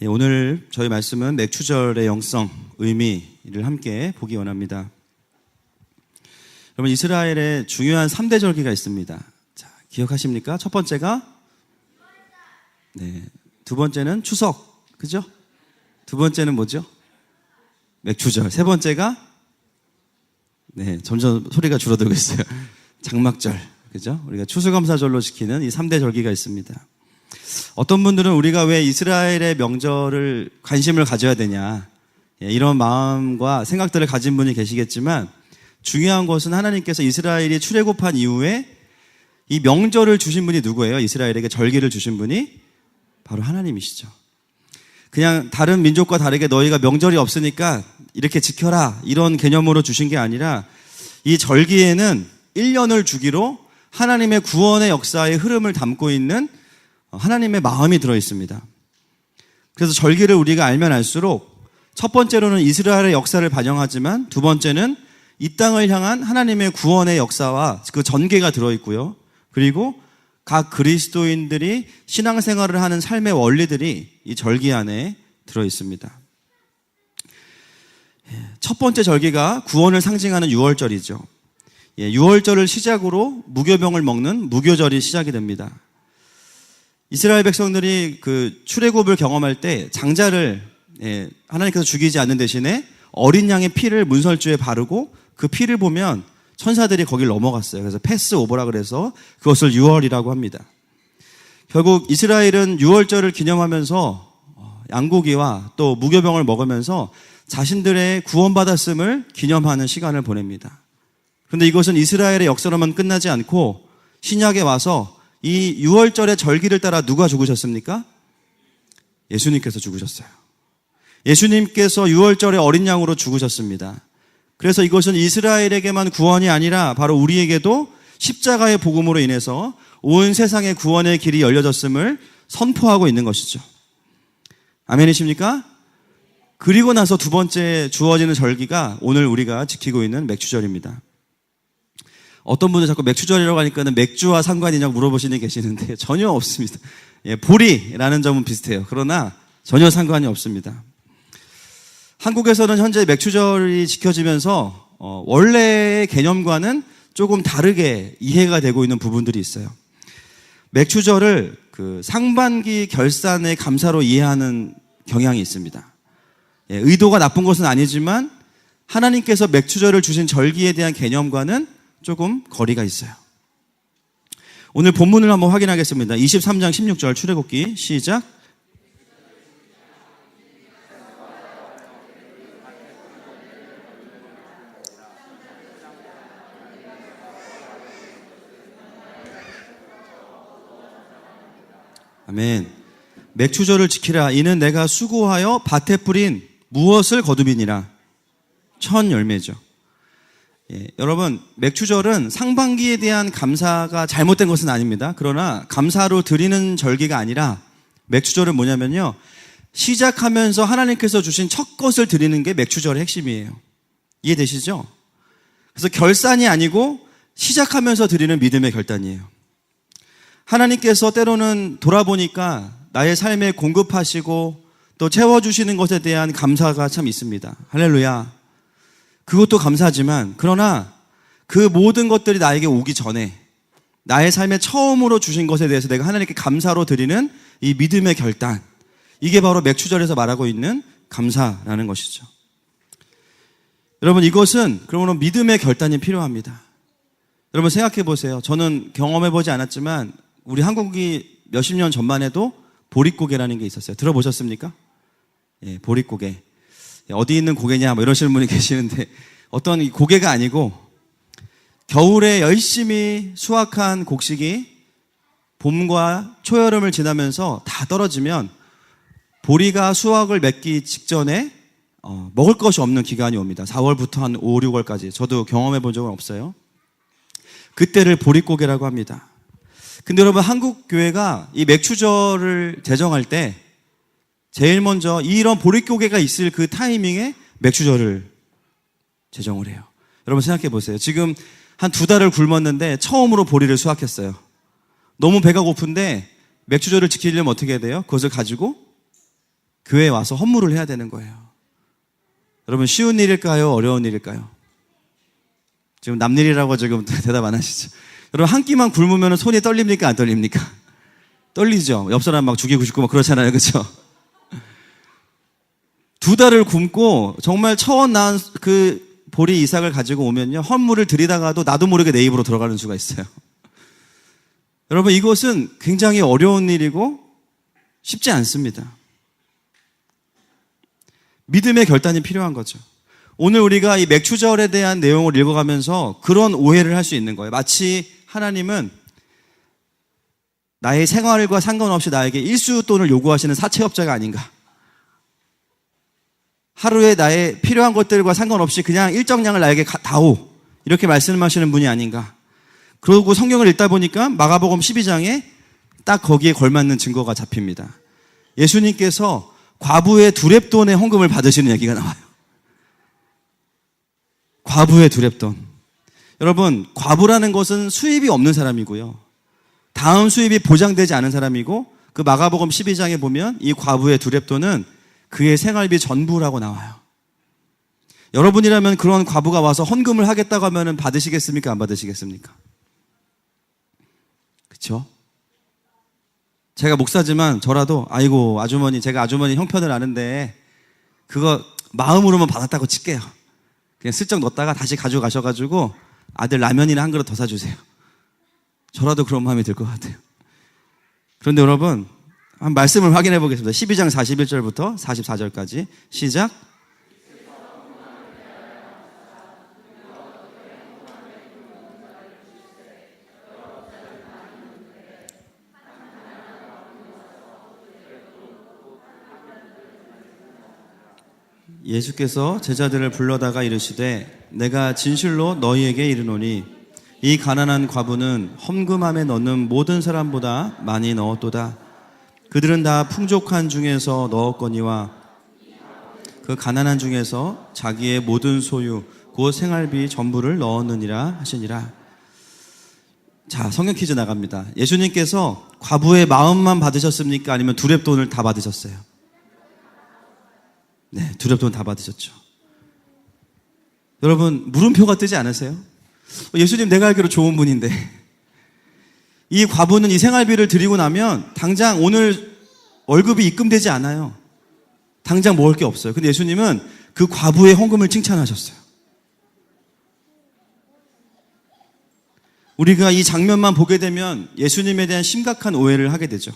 오늘 저희 말씀은 맥추절의 영성, 의미를 함께 보기 원합니다. 여러분, 이스라엘에 중요한 3대 절기가 있습니다. 자, 기억하십니까? 첫 번째가 두 번째는 추석, 그죠? 두 번째는 뭐죠? 맥추절. 세 번째가 점점 소리가 줄어들고 있어요. 장막절, 그죠? 우리가 추수감사절로 지키는 이 3대 절기가 있습니다. 어떤 분들은 우리가 왜 이스라엘의 명절을 관심을 가져야 되냐, 이런 마음과 생각들을 가진 분이 계시겠지만, 중요한 것은 하나님께서 이스라엘이 출애굽한 이후에 이 명절을 주신 분이 누구예요? 이스라엘에게 절기를 주신 분이 바로 하나님이시죠. 그냥 다른 민족과 다르게 너희가 명절이 없으니까 이렇게 지켜라, 이런 개념으로 주신 게 아니라, 이 절기에는 1년을 주기로 하나님의 구원의 역사의 흐름을 담고 있는 하나님의 마음이 들어 있습니다. 그래서 절기를 우리가 알면 알수록 첫 번째로는 이스라엘의 역사를 반영하지만, 두 번째는 이 땅을 향한 하나님의 구원의 역사와 그 전개가 들어 있고요. 그리고 각 그리스도인들이 신앙생활을 하는 삶의 원리들이 이 절기 안에 들어 있습니다. 첫 번째 절기가 구원을 상징하는 유월절이죠. 유월절을 시작으로 무교병을 먹는 무교절이 시작이 됩니다. 이스라엘 백성들이 그 출애굽을 경험할 때 장자를 하나님께서 죽이지 않는 대신에 어린 양의 피를 문설주에 바르고 그 피를 보면 천사들이 거길 넘어갔어요. 그래서 패스오버라 그래서 그것을 유월이라고 합니다. 결국 이스라엘은 유월절을 기념하면서 양고기와 또 무교병을 먹으면서 자신들의 구원받았음을 기념하는 시간을 보냅니다. 그런데 이것은 이스라엘의 역사로만 끝나지 않고 신약에 와서 이 유월절의 절기를 따라 누가 죽으셨습니까? 예수님께서 죽으셨어요. 예수님께서 유월절의 어린 양으로 죽으셨습니다. 그래서 이것은 이스라엘에게만 구원이 아니라 바로 우리에게도 십자가의 복음으로 인해서 온 세상의 구원의 길이 열려졌음을 선포하고 있는 것이죠. 아멘이십니까? 그리고 나서 두 번째 주어지는 절기가 오늘 우리가 지키고 있는 맥추절입니다. 어떤 분들 자꾸 맥추절이라고 하니까는 맥주와 상관이냐고 물어보시는 게 계시는데 전혀 없습니다. 보리라는 점은 비슷해요. 그러나 전혀 상관이 없습니다. 한국에서는 현재 맥추절이 지켜지면서 원래의 개념과는 조금 다르게 이해가 되고 있는 부분들이 있어요. 맥추절을 그 상반기 결산의 감사로 이해하는 경향이 있습니다. 의도가 나쁜 것은 아니지만 하나님께서 맥추절을 주신 절기에 대한 개념과는 조금 거리가 있어요. 오늘 본문을 한번 확인하겠습니다. 23장 16절 출애굽기 시작. 아멘. 맥추절을 지키라. 이는 내가 수고하여 밭에 뿌린 무엇을 거두비니라. 천 열매죠. 여러분, 맥추절은 상반기에 대한 감사가 잘못된 것은 아닙니다. 그러나 감사로 드리는 절기가 아니라 맥추절은 뭐냐면요, 시작하면서 하나님께서 주신 첫 것을 드리는 게 맥추절의 핵심이에요. 이해되시죠? 그래서 결산이 아니고 시작하면서 드리는 믿음의 결단이에요. 하나님께서 때로는 돌아보니까 나의 삶에 공급하시고 또 채워주시는 것에 대한 감사가 참 있습니다. 할렐루야. 그것도 감사하지만, 그러나 그 모든 것들이 나에게 오기 전에 나의 삶에 처음으로 주신 것에 대해서 내가 하나님께 감사로 드리는 이 믿음의 결단, 이게 바로 맥추절에서 말하고 있는 감사라는 것이죠. 여러분, 이것은 그러면 믿음의 결단이 필요합니다. 여러분 생각해 보세요. 저는 경험해 보지 않았지만 우리 한국이 몇십 년 전만 해도 보릿고개라는 게 있었어요. 들어보셨습니까? 보릿고개. 어디 있는 고개냐 뭐 이러시는 분이 계시는데, 어떤 이 고개가 아니고 겨울에 열심히 수확한 곡식이 봄과 초여름을 지나면서 다 떨어지면 보리가 수확을 맺기 직전에 먹을 것이 없는 기간이 옵니다. 4월부터 한 5, 6월까지. 저도 경험해 본 적은 없어요. 그때를 보릿고개라고 합니다. 근데 여러분, 한국 교회가 이 맥추절을 제정할 때 제일 먼저 이런 보릿고개가 있을 그 타이밍에 맥추절을 제정을 해요. 여러분 생각해 보세요. 지금 한 2달을 굶었는데 처음으로 보리를 수확했어요. 너무 배가 고픈데 맥추절을 지키려면 어떻게 해야 돼요? 그것을 가지고 교회에 와서 헌물을 해야 되는 거예요. 여러분, 쉬운 일일까요? 어려운 일일까요? 지금 남일이라고 지금 대답 안 하시죠? 여러분, 한 끼만 굶으면 손이 떨립니까? 안 떨립니까? 떨리죠. 옆 사람 막 죽이고 싶고 막 그렇잖아요. 그렇죠? 2달을 굶고 정말 처음 낳은 그 보리 이삭을 가지고 오면요, 헌물을 드리다가도 나도 모르게 내 입으로 들어가는 수가 있어요. 여러분, 이것은 굉장히 어려운 일이고 쉽지 않습니다. 믿음의 결단이 필요한 거죠. 오늘 우리가 이 맥추절에 대한 내용을 읽어가면서 그런 오해를 할 수 있는 거예요. 마치 하나님은 나의 생활과 상관없이 나에게 일수돈을 요구하시는 사채업자가 아닌가. 하루에 나의 필요한 것들과 상관없이 그냥 일정량을 나에게 다오, 이렇게 말씀하시는 분이 아닌가. 그러고 성경을 읽다 보니까 마가복음 12장에 딱 거기에 걸맞는 증거가 잡힙니다. 예수님께서 과부의 두렙돈의 헌금을 받으시는 얘기가 나와요. 과부의 두렙돈. 여러분, 과부라는 것은 수입이 없는 사람이고요, 다음 수입이 보장되지 않은 사람이고, 그 마가복음 12장에 보면 이 과부의 두렙돈은 그의 생활비 전부라고 나와요. 여러분이라면 그런 과부가 와서 헌금을 하겠다고 하면 받으시겠습니까? 안 받으시겠습니까? 그렇죠? 제가 목사지만 저라도 아이고 아주머니, 제가 아주머니 형편을 아는데 그거 마음으로만 받았다고 칠게요. 그냥 슬쩍 넣었다가 다시 가져가셔가지고 아들 라면이나 한 그릇 더 사주세요. 저라도 그런 마음이 들 것 같아요. 그런데 여러분, 한 말씀을 확인해 보겠습니다. 12장 41절부터 44절까지 시작. 예수께서 제자들을 불러다가 이르시되 내가 진실로 너희에게 이르노니 이 가난한 과부는 헌금함에 넣는 모든 사람보다 많이 넣었도다. 그들은 다 풍족한 중에서 넣었거니와 그 가난한 중에서 자기의 모든 소유 곧 생활비 전부를 넣었느니라 하시니라. 자, 성경 퀴즈 나갑니다. 예수님께서 과부의 마음만 받으셨습니까? 아니면 두렙돈을 다 받으셨어요? 네, 두렙돈 다 받으셨죠. 여러분, 물음표가 뜨지 않으세요? 예수님 내가 알기로 좋은 분인데 이 과부는 이 생활비를 드리고 나면 당장 오늘 월급이 입금되지 않아요. 당장 먹을 게 없어요. 근데 예수님은 그 과부의 헌금을 칭찬하셨어요. 우리가 이 장면만 보게 되면 예수님에 대한 심각한 오해를 하게 되죠.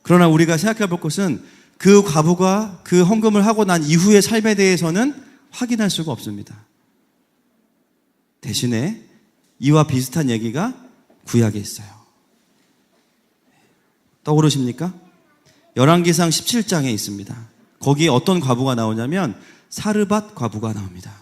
그러나 우리가 생각해 볼 것은 그 과부가 그 헌금을 하고 난 이후의 삶에 대해서는 확인할 수가 없습니다. 대신에 이와 비슷한 얘기가 구약에 있어요. 떠오르십니까? 열왕기상 17장에 있습니다. 거기에 어떤 과부가 나오냐면 사르밧 과부가 나옵니다.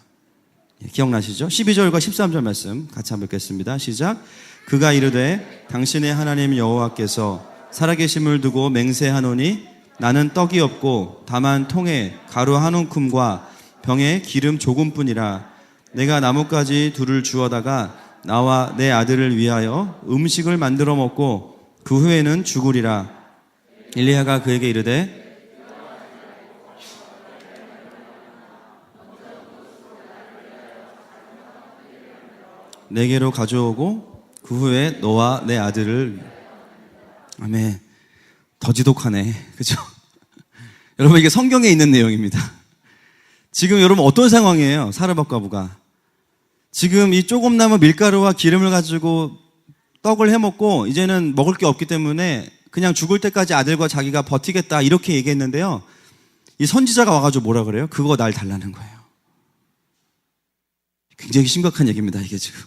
기억나시죠? 12절과 13절 말씀 같이 한번 읽겠습니다. 시작. 그가 이르되 당신의 하나님 여호와께서 살아계심을 두고 맹세하노니 나는 떡이 없고 다만 통에 가루 한 움큼과 병에 기름 조금뿐이라. 내가 나뭇가지 둘을 주워다가 나와 내 아들을 위하여 음식을 만들어 먹고 그 후에는 죽으리라. 엘리야가 그에게 이르되 내게로 가져오고 그 후에 너와 내 아들을. 아멘. 더 지독하네. 그죠? 여러분, 이게 성경에 있는 내용입니다. 지금 여러분 어떤 상황이에요? 사르밧 과부가 지금 이 조금 남은 밀가루와 기름을 가지고 떡을 해먹고 이제는 먹을 게 없기 때문에 그냥 죽을 때까지 아들과 자기가 버티겠다 이렇게 얘기했는데요, 이 선지자가 와가지고 뭐라 그래요? 그거 날 달라는 거예요. 굉장히 심각한 얘기입니다, 이게 지금.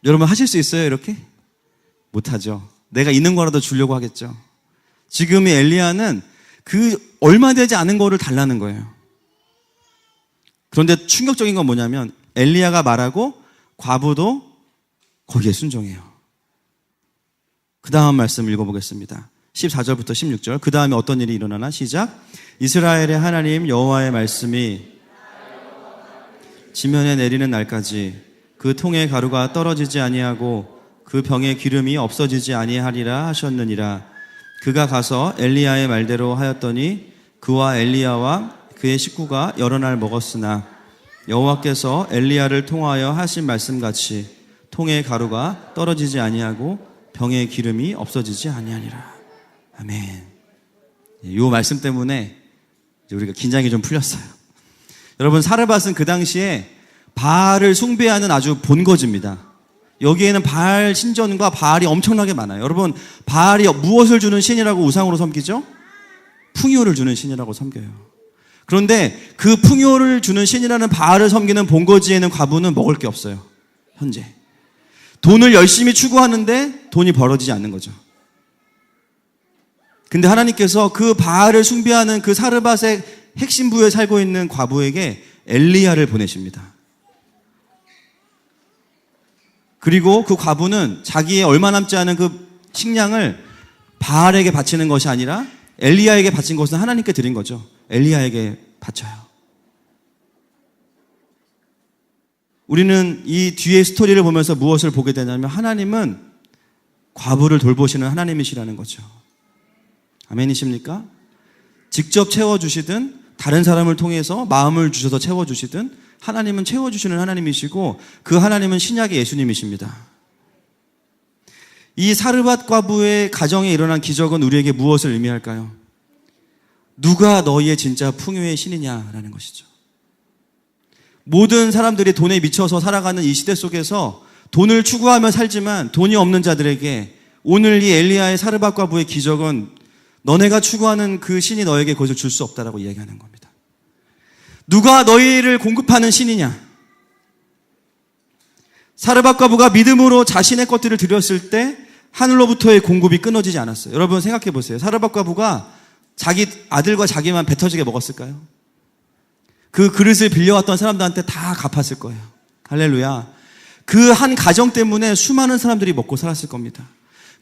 여러분 하실 수 있어요, 이렇게? 못하죠. 내가 있는 거라도 주려고 하겠죠. 지금 이 엘리야는 그 얼마 되지 않은 거를 달라는 거예요. 그런데 충격적인 건 뭐냐면 엘리야가 말하고 과부도 거기에 순종해요. 그 다음 말씀 읽어보겠습니다. 14절부터 16절. 그 다음에 어떤 일이 일어나나? 시작. 이스라엘의 하나님 여호와의 말씀이 지면에 내리는 날까지 그 통의 가루가 떨어지지 아니하고 그 병의 기름이 없어지지 아니하리라 하셨느니라. 그가 가서 엘리야의 말대로 하였더니 그와 엘리야와 그의 식구가 여러 날 먹었으나 여호와께서 엘리야를 통하여 하신 말씀같이 통의 가루가 떨어지지 아니하고 병의 기름이 없어지지 아니하니라. 아멘. 이 말씀 때문에 우리가 긴장이 좀 풀렸어요. 여러분, 사르밧은 그 당시에 바알을 숭배하는 아주 본거지입니다. 여기에는 바알 신전과 바알이 엄청나게 많아요. 여러분, 바알이 무엇을 주는 신이라고 우상으로 섬기죠? 풍요를 주는 신이라고 섬겨요. 그런데 그 풍요를 주는 신이라는 바알을 섬기는 본거지에는 과부는 먹을 게 없어요. 현재 돈을 열심히 추구하는데 돈이 벌어지지 않는 거죠. 근데 하나님께서 그 바알을 숭배하는 그 사르밧의 핵심 부에 살고 있는 과부에게 엘리야를 보내십니다. 그리고 그 과부는 자기의 얼마 남지 않은 그 식량을 바알에게 바치는 것이 아니라 엘리야에게 바친 것은 하나님께 드린 거죠. 엘리야에게 바쳐요. 우리는 이 뒤의 스토리를 보면서 무엇을 보게 되냐면 하나님은 과부를 돌보시는 하나님이시라는 거죠. 아멘이십니까? 직접 채워주시든 다른 사람을 통해서 마음을 주셔서 채워주시든 하나님은 채워주시는 하나님이시고 그 하나님은 신약의 예수님이십니다. 이 사르밧 과부의 가정에 일어난 기적은 우리에게 무엇을 의미할까요? 누가 너희의 진짜 풍요의 신이냐라는 것이죠. 모든 사람들이 돈에 미쳐서 살아가는 이 시대 속에서 돈을 추구하며 살지만 돈이 없는 자들에게 오늘 이 엘리야의 사르밧 과부의 기적은 너네가 추구하는 그 신이 너에게 그것을 줄 수 없다라고 이야기하는 겁니다. 누가 너희를 공급하는 신이냐? 사르밧 과부가 믿음으로 자신의 것들을 드렸을 때 하늘로부터의 공급이 끊어지지 않았어요. 여러분 생각해 보세요. 사르밧 과부가 자기 아들과 자기만 배 터지게 먹었을까요? 그 그릇을 빌려왔던 사람들한테 다 갚았을 거예요. 할렐루야. 그 한 가정 때문에 수많은 사람들이 먹고 살았을 겁니다.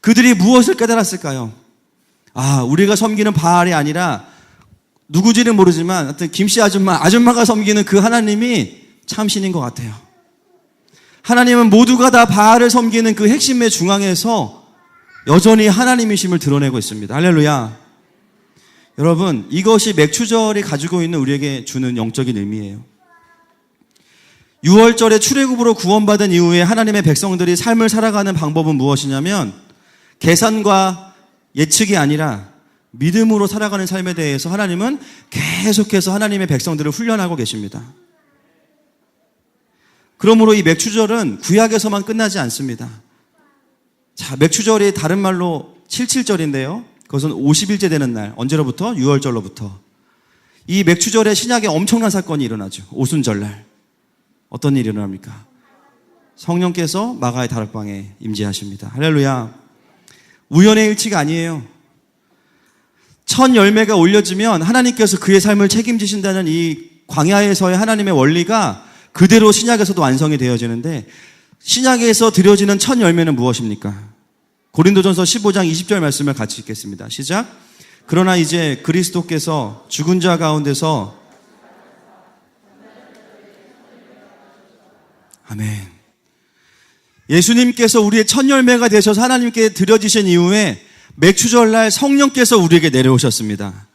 그들이 무엇을 깨달았을까요? 아, 우리가 섬기는 바알이 아니라 누구지는 모르지만 하여튼 김씨 아줌마가 섬기는 그 하나님이 참 신인 것 같아요. 하나님은 모두가 다 바알을 섬기는 그 핵심의 중앙에서 여전히 하나님이심을 드러내고 있습니다. 할렐루야. 여러분, 이것이 맥추절이 가지고 있는 우리에게 주는 영적인 의미예요. 6월절에 출애굽으로 구원받은 이후에 하나님의 백성들이 삶을 살아가는 방법은 무엇이냐면 계산과 예측이 아니라 믿음으로 살아가는 삶에 대해서 하나님은 계속해서 하나님의 백성들을 훈련하고 계십니다. 그러므로 이 맥추절은 구약에서만 끝나지 않습니다. 자, 맥추절이 다른 말로 77절인데요. 그것은 50일째 되는 날, 언제로부터? 6월절로부터. 이 맥추절에 신약에 엄청난 사건이 일어나죠. 오순절날. 어떤 일이 일어납니까? 성령께서 마가의 다락방에 임재하십니다. 할렐루야. 우연의 일치가 아니에요. 첫 열매가 올려지면 하나님께서 그의 삶을 책임지신다는 이 광야에서의 하나님의 원리가 그대로 신약에서도 완성이 되어지는데 신약에서 드려지는 첫 열매는 무엇입니까? 고린도전서 15장 20절 말씀을 같이 읽겠습니다. 시작. 그러나 이제 그리스도께서 죽은 자 가운데서 아멘. 예수님께서 우리의 첫 열매가 되셔서 하나님께 드려지신 이후에 맥추절날 성령께서 우리에게 내려오셨습니다.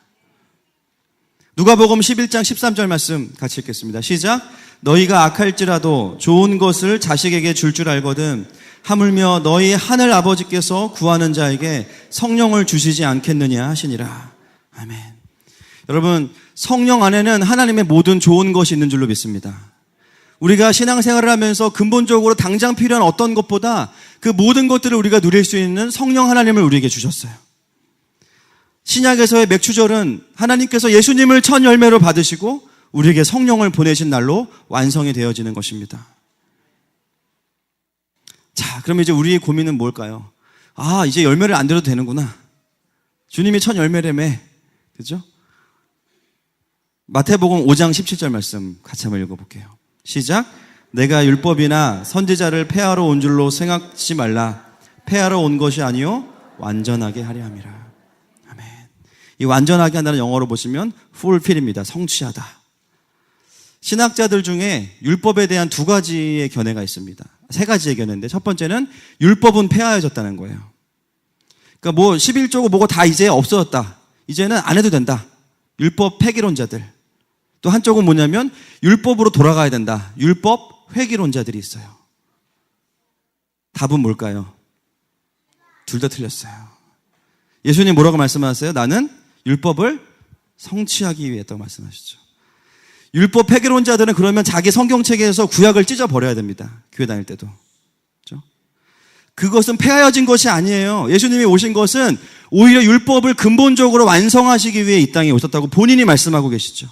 누가복음 11장 13절 말씀 같이 읽겠습니다. 시작. 너희가 악할지라도 좋은 것을 자식에게 줄 알거든 하물며 너희 하늘 아버지께서 구하는 자에게 성령을 주시지 않겠느냐 하시니라. 아멘. 여러분, 성령 안에는 하나님의 모든 좋은 것이 있는 줄로 믿습니다. 우리가 신앙생활을 하면서 근본적으로 당장 필요한 어떤 것보다 그 모든 것들을 우리가 누릴 수 있는 성령 하나님을 우리에게 주셨어요. 신약에서의 맥추절은 하나님께서 예수님을 첫 열매로 받으시고 우리에게 성령을 보내신 날로 완성이 되어지는 것입니다. 자, 그럼 이제 우리의 고민은 뭘까요? 아, 이제 열매를 안 드려도 되는구나. 주님이 첫 열매라며. 그죠? 마태복음 5장 17절 말씀 같이 한번 읽어볼게요. 시작. 내가 율법이나 선지자를 폐하러 온 줄로 생각지 말라. 폐하러 온 것이 아니요 완전하게 하려 함이라. 아멘. 이 완전하게 한다는 영어로 보시면 fulfill입니다. 성취하다. 신학자들 중에 율법에 대한 두 가지의 견해가 있습니다. 세 가지의 견해인데 첫 번째는 율법은 폐하여졌다는 거예요. 그러니까 뭐 11조고 뭐고 다 이제 없어졌다. 이제는 안 해도 된다. 율법 폐기론자들. 또 한쪽은 뭐냐면 율법으로 돌아가야 된다. 율법 회기론자들이 있어요. 답은 뭘까요? 둘 다 틀렸어요. 예수님 뭐라고 말씀하세요? 나는 율법을 성취하기 위해 했다고 말씀하시죠. 율법 폐기론자들은 그러면 자기 성경책에서 구약을 찢어버려야 됩니다. 교회 다닐 때도. 그렇죠? 그것은 폐하여진 것이 아니에요. 예수님이 오신 것은 오히려 율법을 근본적으로 완성하시기 위해 이 땅에 오셨다고 본인이 말씀하고 계시죠.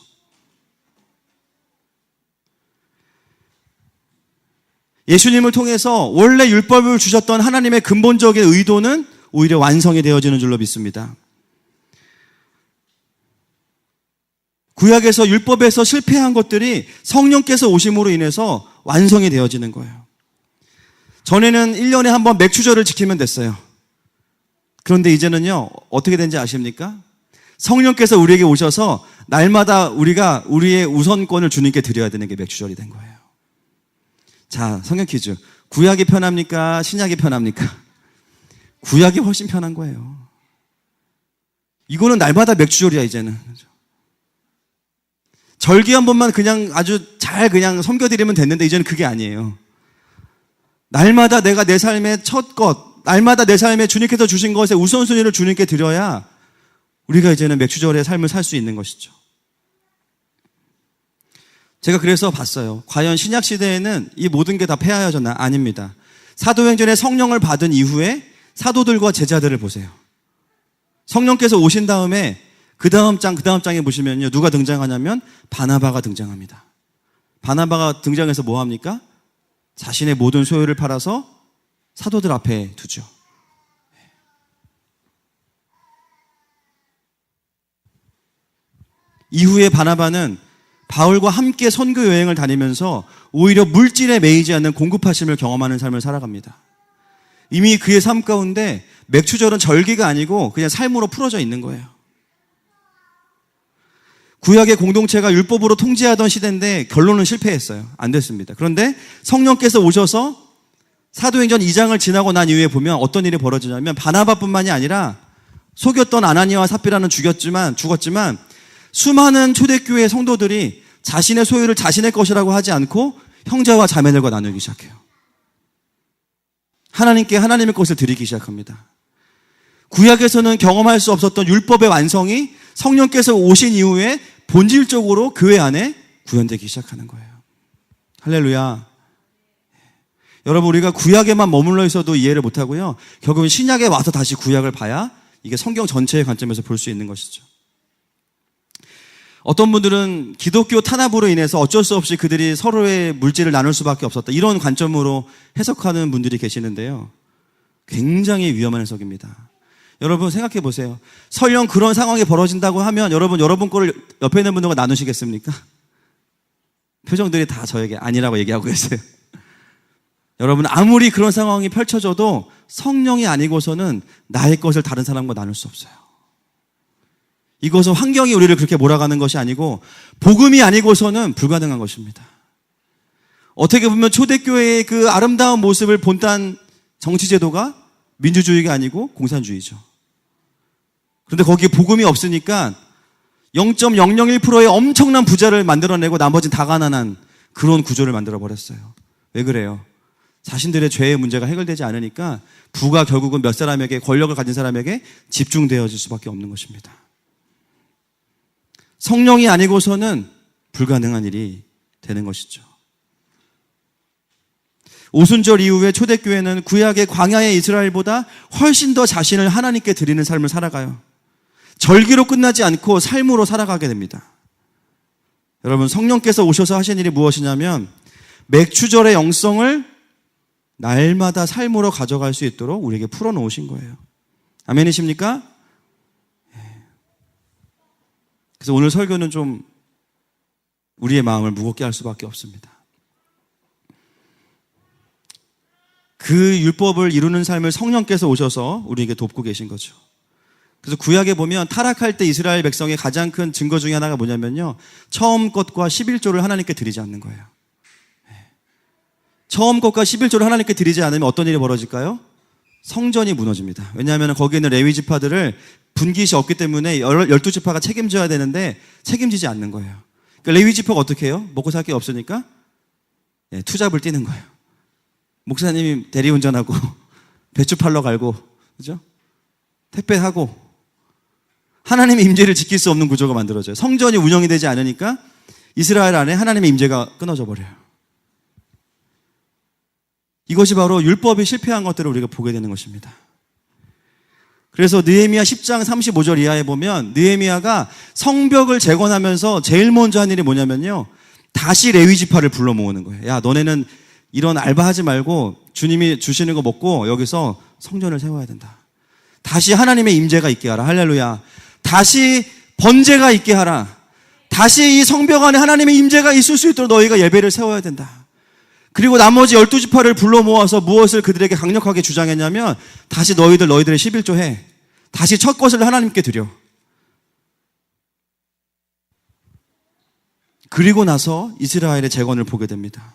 예수님을 통해서 원래 율법을 주셨던 하나님의 근본적인 의도는 오히려 완성이 되어지는 줄로 믿습니다. 구약에서 율법에서 실패한 것들이 성령께서 오심으로 인해서 완성이 되어지는 거예요. 전에는 1년에 한 번 맥추절을 지키면 됐어요. 그런데 이제는요, 어떻게 된지 아십니까? 성령께서 우리에게 오셔서 날마다 우리가 우리의 우선권을 주님께 드려야 되는 게 맥추절이 된 거예요. 자, 성경 퀴즈. 구약이 편합니까? 신약이 편합니까? 구약이 훨씬 편한 거예요. 이거는 날마다 맥추절이야, 이제는. 절기 한 번만 그냥 아주 잘 그냥 섬겨드리면 됐는데 이제는 그게 아니에요. 날마다 내가 내 삶의 첫 것, 날마다 내 삶에 주님께서 주신 것에 우선순위를 주님께 드려야 우리가 이제는 맥추절의 삶을 살 수 있는 것이죠. 제가 그래서 봤어요. 과연 신약 시대에는 이 모든 게 다 폐하여졌나? 아닙니다. 사도행전에 성령을 받은 이후에 사도들과 제자들을 보세요. 성령께서 오신 다음에 그 다음 장에 보시면요. 누가 등장하냐면 바나바가 등장합니다. 바나바가 등장해서 뭐 합니까? 자신의 모든 소유를 팔아서 사도들 앞에 두죠. 이후에 바나바는 바울과 함께 선교 여행을 다니면서 오히려 물질에 매이지 않는 공급하심을 경험하는 삶을 살아갑니다. 이미 그의 삶 가운데 맥추절은 절기가 아니고 그냥 삶으로 풀어져 있는 거예요. 구약의 공동체가 율법으로 통제하던 시대인데 결론은 실패했어요. 안 됐습니다. 그런데 성령께서 오셔서 사도행전 2장을 지나고 난 이후에 보면 어떤 일이 벌어지냐면 바나바뿐만이 아니라 속였던 아나니아와 삽비라는 죽었지만 수많은 초대교회 성도들이 자신의 소유를 자신의 것이라고 하지 않고 형제와 자매들과 나누기 시작해요. 하나님께 하나님의 것을 드리기 시작합니다. 구약에서는 경험할 수 없었던 율법의 완성이 성령께서 오신 이후에 본질적으로 교회 안에 구현되기 시작하는 거예요. 할렐루야. 여러분, 우리가 구약에만 머물러 있어도 이해를 못하고요. 결국은 신약에 와서 다시 구약을 봐야 이게 성경 전체의 관점에서 볼 수 있는 것이죠. 어떤 분들은 기독교 탄압으로 인해서 어쩔 수 없이 그들이 서로의 물질을 나눌 수밖에 없었다. 이런 관점으로 해석하는 분들이 계시는데요. 굉장히 위험한 해석입니다. 여러분 생각해 보세요. 설령 그런 상황이 벌어진다고 하면 여러분 거를 옆에 있는 분들과 나누시겠습니까? 표정들이 다 저에게 아니라고 얘기하고 계세요. 여러분 아무리 그런 상황이 펼쳐져도 성령이 아니고서는 나의 것을 다른 사람과 나눌 수 없어요. 이것은 환경이 우리를 그렇게 몰아가는 것이 아니고 복음이 아니고서는 불가능한 것입니다. 어떻게 보면 초대교회의 그 아름다운 모습을 본딴 정치제도가 민주주의가 아니고 공산주의죠. 그런데 거기에 복음이 없으니까 0.001%의 엄청난 부자를 만들어내고 나머지는 다 가난한 그런 구조를 만들어버렸어요. 왜 그래요? 자신들의 죄의 문제가 해결되지 않으니까 부가 결국은 몇 사람에게, 권력을 가진 사람에게 집중되어질 수밖에 없는 것입니다. 성령이 아니고서는 불가능한 일이 되는 것이죠. 오순절 이후에 초대교회는 구약의 광야의 이스라엘보다 훨씬 더 자신을 하나님께 드리는 삶을 살아가요. 절기로 끝나지 않고 삶으로 살아가게 됩니다. 여러분, 성령께서 오셔서 하신 일이 무엇이냐면 맥추절의 영성을 날마다 삶으로 가져갈 수 있도록 우리에게 풀어놓으신 거예요. 아멘이십니까? 그래서 오늘 설교는 좀 우리의 마음을 무겁게 할 수밖에 없습니다. 그 율법을 이루는 삶을 성령께서 오셔서 우리에게 돕고 계신 거죠. 그래서 구약에 보면 타락할 때 이스라엘 백성의 가장 큰 증거 중에 하나가 뭐냐면요, 처음 것과 11조를 하나님께 드리지 않는 거예요. 처음 것과 11조를 하나님께 드리지 않으면 어떤 일이 벌어질까요? 성전이 무너집니다. 왜냐하면 거기에 있는 레위 지파들을 분깃이 없기 때문에 12지파가 책임져야 되는데 책임지지 않는 거예요. 그러니까 레위 지파가 어떻게 해요? 먹고 살 게 없으니까 투잡을 뛰는 거예요. 목사님이 대리운전하고 배추 팔러 갈고, 그죠? 택배하고 하나님의 임재를 지킬 수 없는 구조가 만들어져요. 성전이 운영이 되지 않으니까 이스라엘 안에 하나님의 임재가 끊어져 버려요. 이것이 바로 율법이 실패한 것들을 우리가 보게 되는 것입니다. 그래서 느헤미야 10장 35절 이하에 보면 느헤미야가 성벽을 재건하면서 제일 먼저 한 일이 뭐냐면요, 다시 레위 지파를 불러 모으는 거예요. 야, 너네는 이런 알바하지 말고 주님이 주시는 거 먹고 여기서 성전을 세워야 된다. 다시 하나님의 임재가 있게 하라. 할렐루야. 다시 번제가 있게 하라. 다시 이 성벽 안에 하나님의 임재가 있을 수 있도록 너희가 예배를 세워야 된다. 그리고 나머지 12지파를 불러 모아서 무엇을 그들에게 강력하게 주장했냐면, 다시 너희들의 11조 해. 다시 첫 것을 하나님께 드려. 그리고 나서 이스라엘의 재건을 보게 됩니다.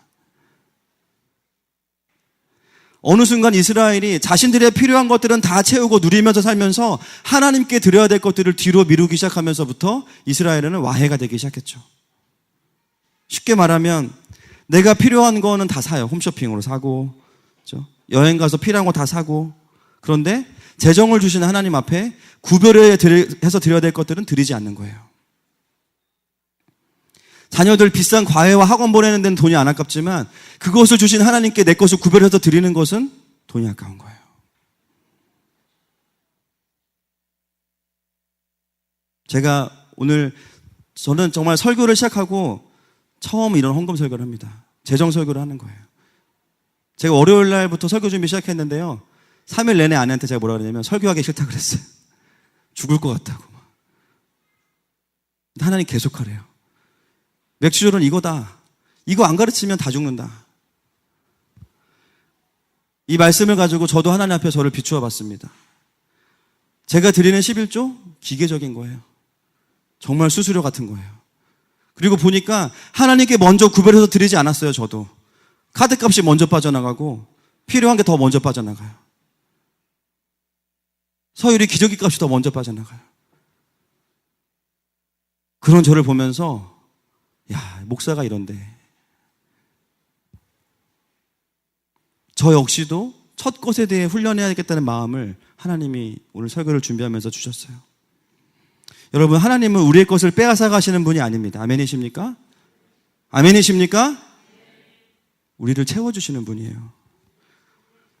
어느 순간 이스라엘이 자신들의 필요한 것들은 다 채우고 누리면서 살면서 하나님께 드려야 될 것들을 뒤로 미루기 시작하면서부터 이스라엘은 와해가 되기 시작했죠. 쉽게 말하면 내가 필요한 거는 다 사요. 홈쇼핑으로 사고, 그렇죠? 여행 가서 필요한 거 다 사고. 그런데 재정을 주시는 하나님 앞에 구별해서 드려야 될 것들은 드리지 않는 거예요. 자녀들 비싼 과외와 학원 보내는 데는 돈이 안 아깝지만 그것을 주신 하나님께 내 것을 구별해서 드리는 것은 돈이 아까운 거예요. 제가 오늘, 저는 정말 설교를 시작하고 처음 이런 헌금 설교를 합니다. 재정 설교를 하는 거예요. 제가 월요일 날부터 설교 준비 시작했는데요, 3일 내내 아내한테 제가 뭐라 그러냐면 설교하기 싫다 그랬어요. 죽을 것 같다고. 하나님 계속하래요. 맥주절은 이거다. 이거 안 가르치면 다 죽는다. 이 말씀을 가지고 저도 하나님 앞에 저를 비추어 봤습니다. 제가 드리는 11조 기계적인 거예요. 정말 수수료 같은 거예요. 그리고 보니까 하나님께 먼저 구별해서 드리지 않았어요. 저도 카드값이 먼저 빠져나가고 필요한 게 더 먼저 빠져나가요. 서율이 기저귀 값이 더 먼저 빠져나가요. 그런 저를 보면서, 야, 목사가 이런데 저 역시도 첫 것에 대해 훈련해야겠다는 마음을 하나님이 오늘 설교를 준비하면서 주셨어요. 여러분, 하나님은 우리의 것을 빼앗아 가시는 분이 아닙니다. 아멘이십니까? 아멘이십니까? 우리를 채워주시는 분이에요.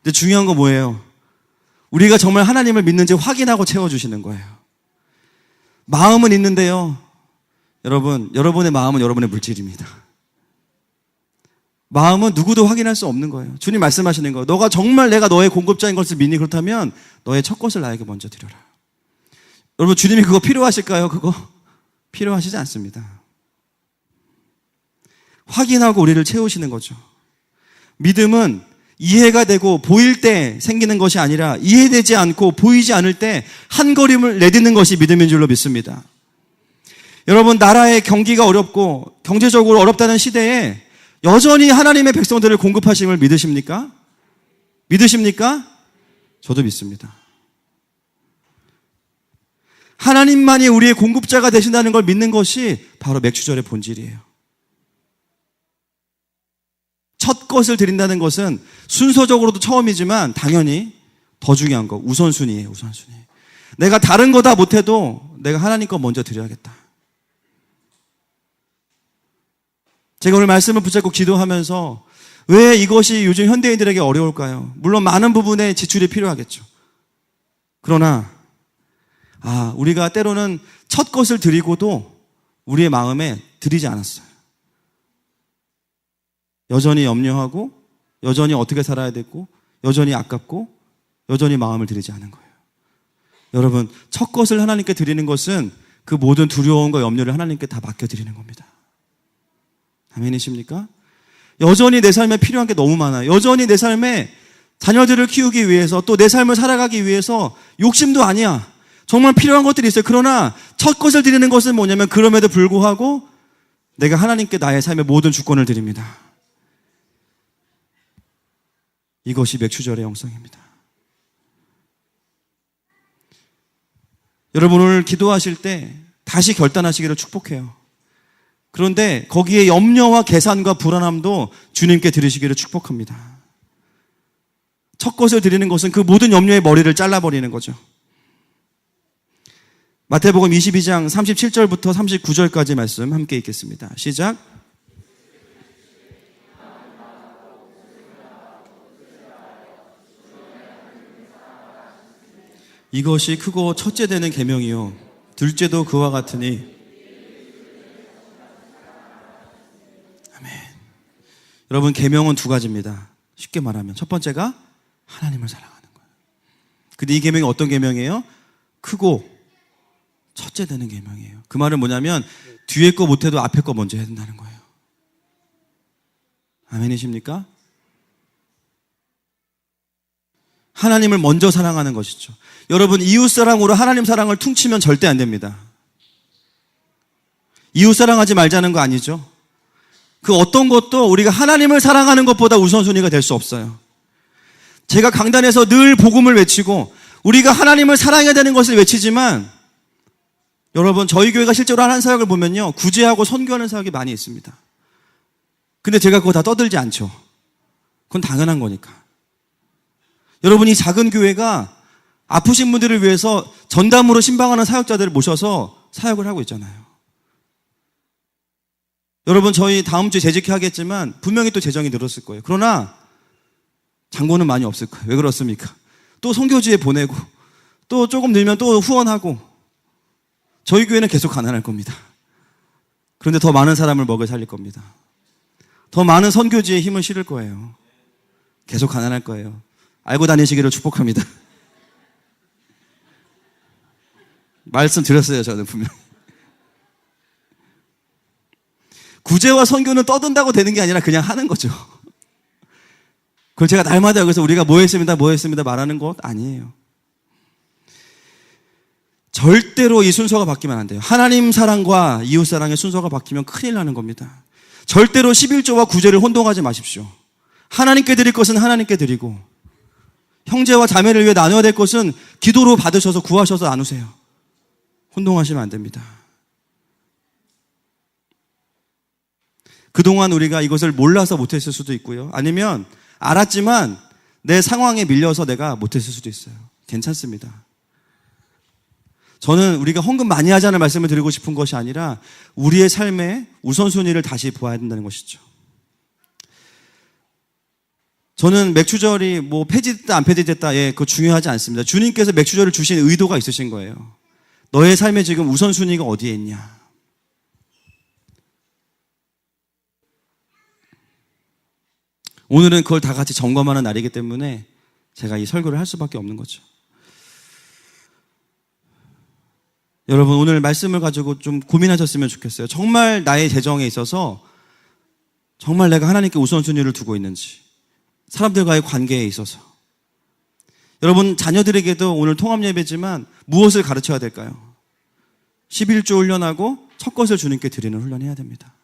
근데 중요한 거 뭐예요? 우리가 정말 하나님을 믿는지 확인하고 채워주시는 거예요. 마음은 있는데요, 여러분, 여러분의 마음은 여러분의 물질입니다. 마음은 누구도 확인할 수 없는 거예요. 주님 말씀하시는 거예요. 너가 정말 내가 너의 공급자인 것을 믿니? 그렇다면 너의 첫 것을 나에게 먼저 드려라. 여러분, 주님이 그거 필요하실까요? 그거 필요하시지 않습니다. 확인하고 우리를 채우시는 거죠. 믿음은 이해가 되고 보일 때 생기는 것이 아니라 이해되지 않고 보이지 않을 때 한 걸음을 내딛는 것이 믿음인 줄로 믿습니다. 여러분, 나라의 경기가 어렵고 경제적으로 어렵다는 시대에 여전히 하나님의 백성들을 공급하심을 믿으십니까? 믿으십니까? 저도 믿습니다. 하나님만이 우리의 공급자가 되신다는 걸 믿는 것이 바로 맥주절의 본질이에요. 첫 것을 드린다는 것은 순서적으로도 처음이지만 당연히 더 중요한 거, 우선순위예요. 우선순위. 내가 다른 거 다 못해도 내가 하나님 거 먼저 드려야겠다. 제가 오늘 말씀을 붙잡고 기도하면서 왜 이것이 요즘 현대인들에게 어려울까요? 물론 많은 부분에 지출이 필요하겠죠. 그러나 우리가 때로는 첫 것을 드리고도 우리의 마음에 드리지 않았어요. 여전히 염려하고 여전히 어떻게 살아야 되고 여전히 아깝고 여전히 마음을 드리지 않은 거예요. 여러분, 첫 것을 하나님께 드리는 것은 그 모든 두려움과 염려를 하나님께 다 맡겨드리는 겁니다. 아멘이십니까? 여전히 내 삶에 필요한 게 너무 많아요. 여전히 내 삶에 자녀들을 키우기 위해서, 또 내 삶을 살아가기 위해서 욕심도 아니야. 정말 필요한 것들이 있어요. 그러나 첫 것을 드리는 것은 뭐냐면 그럼에도 불구하고 내가 하나님께 나의 삶의 모든 주권을 드립니다. 이것이 맥주절의 영성입니다. 여러분 오늘 기도하실 때 다시 결단하시기를 축복해요. 그런데 거기에 염려와 계산과 불안함도 주님께 드리시기를 축복합니다. 첫 것을 드리는 것은 그 모든 염려의 머리를 잘라버리는 거죠. 마태복음 22장 37절부터 39절까지 말씀 함께 읽겠습니다. 시작. 이것이 크고 첫째 되는 계명이요 둘째도 그와 같으니. 아멘. 여러분, 계명은 두 가지입니다. 쉽게 말하면 첫 번째가 하나님을 사랑하는 거예요. 근데 이 계명이 어떤 계명이에요? 크고 첫째 되는 계명이에요. 그 말은 뭐냐면 뒤에 거 못해도 앞에 거 먼저 해야 된다는 거예요. 아멘이십니까? 하나님을 먼저 사랑하는 것이죠. 여러분, 이웃사랑으로 하나님 사랑을 퉁치면 절대 안 됩니다. 이웃사랑하지 말자는 거 아니죠. 그 어떤 것도 우리가 하나님을 사랑하는 것보다 우선순위가 될 수 없어요. 제가 강단에서 늘 복음을 외치고 우리가 하나님을 사랑해야 되는 것을 외치지만, 여러분, 저희 교회가 실제로 하는 사역을 보면요, 구제하고 선교하는 사역이 많이 있습니다. 근데 제가 그거 다 떠들지 않죠. 그건 당연한 거니까. 여러분, 이 작은 교회가 아프신 분들을 위해서 전담으로 신방하는 사역자들을 모셔서 사역을 하고 있잖아요. 여러분, 저희 다음 주에 재직회 하겠지만 분명히 또 재정이 늘었을 거예요. 그러나 잔고는 많이 없을 거예요. 왜 그렇습니까? 또 선교지에 보내고 또 조금 늘면 또 후원하고, 저희 교회는 계속 가난할 겁니다. 그런데 더 많은 사람을 먹여 살릴 겁니다. 더 많은 선교지에 힘을 실을 거예요. 계속 가난할 거예요. 알고 다니시기를 축복합니다. 말씀 드렸어요, 저는 분명히. 구제와 선교는 떠든다고 되는 게 아니라 그냥 하는 거죠. 그걸 제가 날마다 여기서 우리가 뭐 했습니다 말하는 것 아니에요. 절대로 이 순서가 바뀌면 안 돼요. 하나님 사랑과 이웃 사랑의 순서가 바뀌면 큰일 나는 겁니다. 절대로 11조와 구제를 혼동하지 마십시오. 하나님께 드릴 것은 하나님께 드리고, 형제와 자매를 위해 나눠야 될 것은 기도로 받으셔서 구하셔서 나누세요. 혼동하시면 안 됩니다. 그동안 우리가 이것을 몰라서 못했을 수도 있고요. 아니면 알았지만 내 상황에 밀려서 내가 못했을 수도 있어요. 괜찮습니다. 저는 우리가 헌금 많이 하자는 말씀을 드리고 싶은 것이 아니라 우리의 삶의 우선순위를 다시 보아야 된다는 것이죠. 저는 맥추절이 뭐 폐지됐다 안 폐지됐다, 그거 중요하지 않습니다. 주님께서 맥추절을 주신 의도가 있으신 거예요. 너의 삶에 지금 우선순위가 어디에 있냐. 오늘은 그걸 다 같이 점검하는 날이기 때문에 제가 이 설교를 할 수밖에 없는 거죠. 여러분, 오늘 말씀을 가지고 좀 고민하셨으면 좋겠어요. 정말 나의 재정에 있어서 정말 내가 하나님께 우선순위를 두고 있는지, 사람들과의 관계에 있어서. 여러분, 자녀들에게도 오늘 통합예배지만 무엇을 가르쳐야 될까요? 11조 훈련하고 첫 것을 주님께 드리는 훈련해야 됩니다.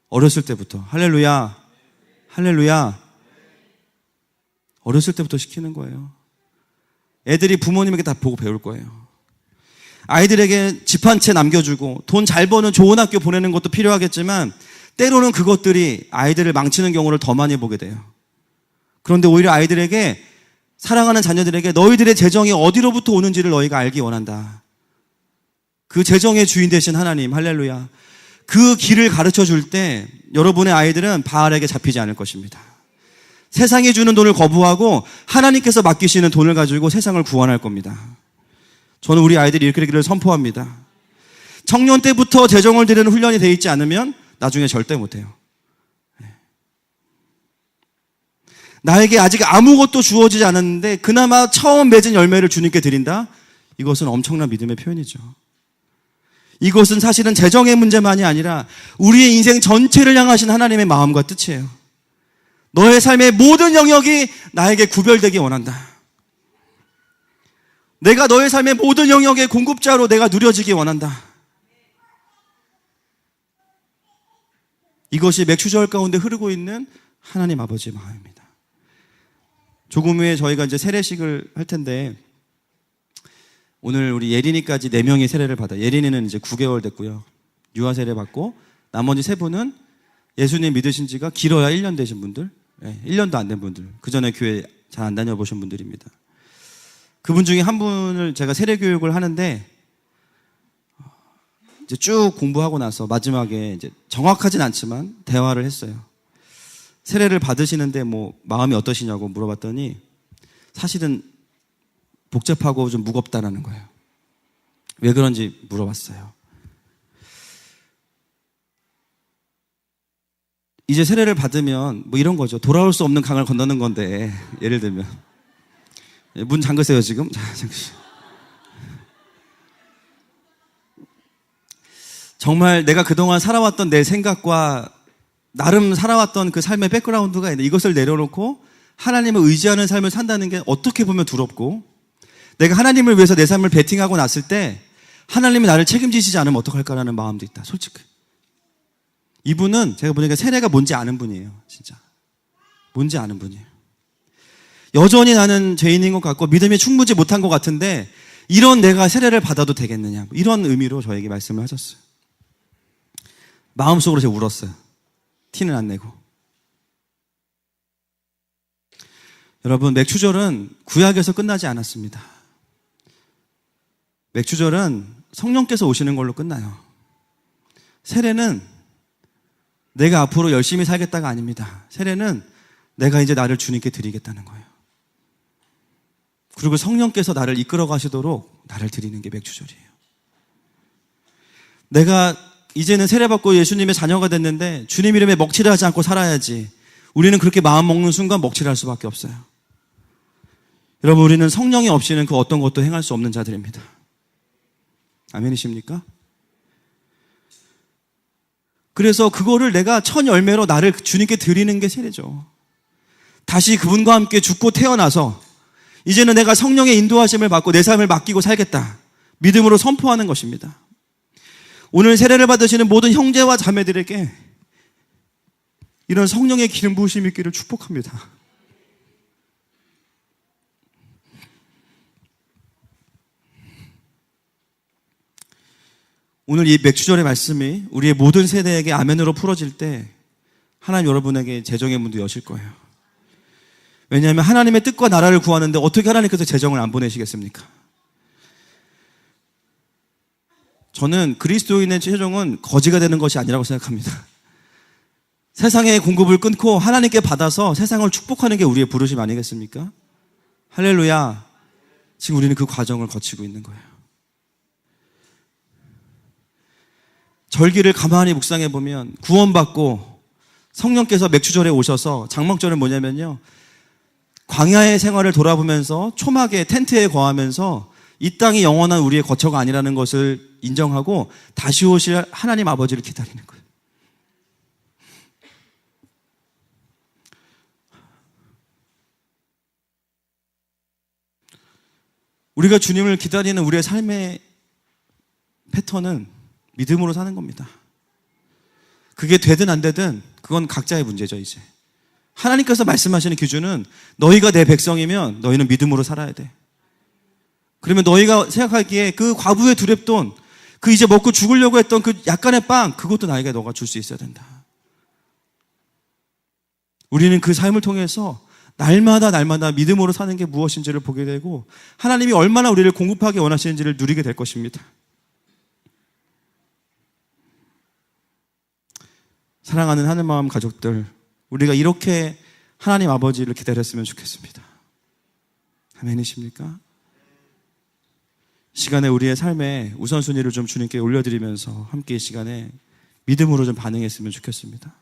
어렸을 때부터. 할렐루야, 할렐루야. 어렸을 때부터 시키는 거예요. 애들이 부모님에게 다 보고 배울 거예요. 아이들에게 집 한 채 남겨주고 돈 잘 버는 좋은 학교 보내는 것도 필요하겠지만, 때로는 그것들이 아이들을 망치는 경우를 더 많이 보게 돼요. 그런데 오히려 아이들에게, 사랑하는 자녀들에게 너희들의 재정이 어디로부터 오는지를 너희가 알기 원한다. 그 재정의 주인 되신 하나님, 할렐루야. 그 길을 가르쳐 줄 때 여러분의 아이들은 바알에게 잡히지 않을 것입니다. 세상이 주는 돈을 거부하고 하나님께서 맡기시는 돈을 가지고 세상을 구원할 겁니다. 저는 우리 아이들이 이렇게 되기를 선포합니다. 청년 때부터 재정을 드리는 훈련이 되어 있지 않으면 나중에 절대 못해요. 나에게 아직 아무것도 주어지지 않았는데 그나마 처음 맺은 열매를 주님께 드린다? 이것은 엄청난 믿음의 표현이죠. 이것은 사실은 재정의 문제만이 아니라 우리의 인생 전체를 향하신 하나님의 마음과 뜻이에요. 너의 삶의 모든 영역이 나에게 구별되기 원한다. 내가 너의 삶의 모든 영역의 공급자로 내가 누려지기 원한다. 이것이 맥추절 가운데 흐르고 있는 하나님 아버지의 마음입니다. 조금 후에 저희가 이제 세례식을 할 텐데, 오늘 우리 예린이까지 4명이 세례를 받아요. 예린이는 이제 9개월 됐고요. 유아 세례 받고 나머지 3분은 예수님 믿으신 지가 길어야 1년 되신 분들, 1년도 안 된 분들, 그 전에 교회 잘 안 다녀보신 분들입니다. 그분 중에 한 분을 제가 세례 교육을 하는데 이제 쭉 공부하고 나서 마지막에 이제 정확하진 않지만 대화를 했어요. 세례를 받으시는데 뭐 마음이 어떠시냐고 물어봤더니 사실은 복잡하고 좀 무겁다라는 거예요. 왜 그런지 물어봤어요. 이제 세례를 받으면 뭐 이런 거죠. 돌아올 수 없는 강을 건너는 건데, 예를 들면 문 잠그세요 지금. 자, 정말 내가 그동안 살아왔던 내 생각과 나름 살아왔던 그 삶의 백그라운드가 있는데 이것을 내려놓고 하나님을 의지하는 삶을 산다는 게 어떻게 보면 두렵고, 내가 하나님을 위해서 내 삶을 베팅하고 났을 때 하나님이 나를 책임지시지 않으면 어떡할까라는 마음도 있다. 솔직히 이분은 제가 보니까 세례가 뭔지 아는 분이에요. 진짜 뭔지 아는 분이에요. 여전히 나는 죄인인 것 같고 믿음이 충분치 못한 것 같은데 이런 내가 세례를 받아도 되겠느냐, 이런 의미로 저에게 말씀을 하셨어요. 마음속으로 제가 울었어요. 티는 안 내고. 여러분, 맥추절은 구약에서 끝나지 않았습니다. 맥추절은 성령께서 오시는 걸로 끝나요. 세례는 내가 앞으로 열심히 살겠다가 아닙니다. 세례는 내가 이제 나를 주님께 드리겠다는 거예요. 그리고 성령께서 나를 이끌어 가시도록 나를 드리는 게 맥추절이에요. 내가 이제는 세례받고 예수님의 자녀가 됐는데 주님 이름에 먹칠을 하지 않고 살아야지. 우리는 그렇게 마음 먹는 순간 먹칠할 수밖에 없어요. 여러분, 우리는 성령이 없이는 그 어떤 것도 행할 수 없는 자들입니다. 아멘이십니까? 그래서 그거를 내가 첫 열매로 나를 주님께 드리는 게 세례죠. 다시 그분과 함께 죽고 태어나서 이제는 내가 성령의 인도하심을 받고 내 삶을 맡기고 살겠다, 믿음으로 선포하는 것입니다. 오늘 세례를 받으시는 모든 형제와 자매들에게 이런 성령의 기름 부으심이 있기를 축복합니다. 오늘 이 맥추절의 말씀이 우리의 모든 세대에게 아멘으로 풀어질 때 하나님 여러분에게 재정의 문도 여실 거예요. 왜냐하면 하나님의 뜻과 나라를 구하는데 어떻게 하나님께서 재정을 안 보내시겠습니까? 저는 그리스도인의 최종은 거지가 되는 것이 아니라고 생각합니다. 세상의 공급을 끊고 하나님께 받아서 세상을 축복하는 게 우리의 부르심 아니겠습니까? 할렐루야. 지금 우리는 그 과정을 거치고 있는 거예요. 절기를 가만히 묵상해 보면 구원받고 성령께서 맥추절에 오셔서, 장막절은 뭐냐면요, 광야의 생활을 돌아보면서 초막에 텐트에 거하면서 이 땅이 영원한 우리의 거처가 아니라는 것을 인정하고 다시 오실 하나님 아버지를 기다리는 거예요. 우리가 주님을 기다리는 우리의 삶의 패턴은 믿음으로 사는 겁니다. 그게 되든 안 되든 그건 각자의 문제죠. 이제 하나님께서 말씀하시는 기준은 너희가 내 백성이면 너희는 믿음으로 살아야 돼. 그러면 너희가 생각하기에 그 과부의 두렙돈, 그 이제 먹고 죽으려고 했던 그 약간의 빵, 그것도 나에게 너가 줄 수 있어야 된다. 우리는 그 삶을 통해서 날마다 믿음으로 사는 게 무엇인지를 보게 되고 하나님이 얼마나 우리를 공급하기 원하시는지를 누리게 될 것입니다. 사랑하는 하늘마음 가족들, 우리가 이렇게 하나님 아버지를 기다렸으면 좋겠습니다. 아멘이십니까? 시간에 우리의 삶의 우선순위를 좀 주님께 올려드리면서 함께 이 시간에 믿음으로 좀 반응했으면 좋겠습니다.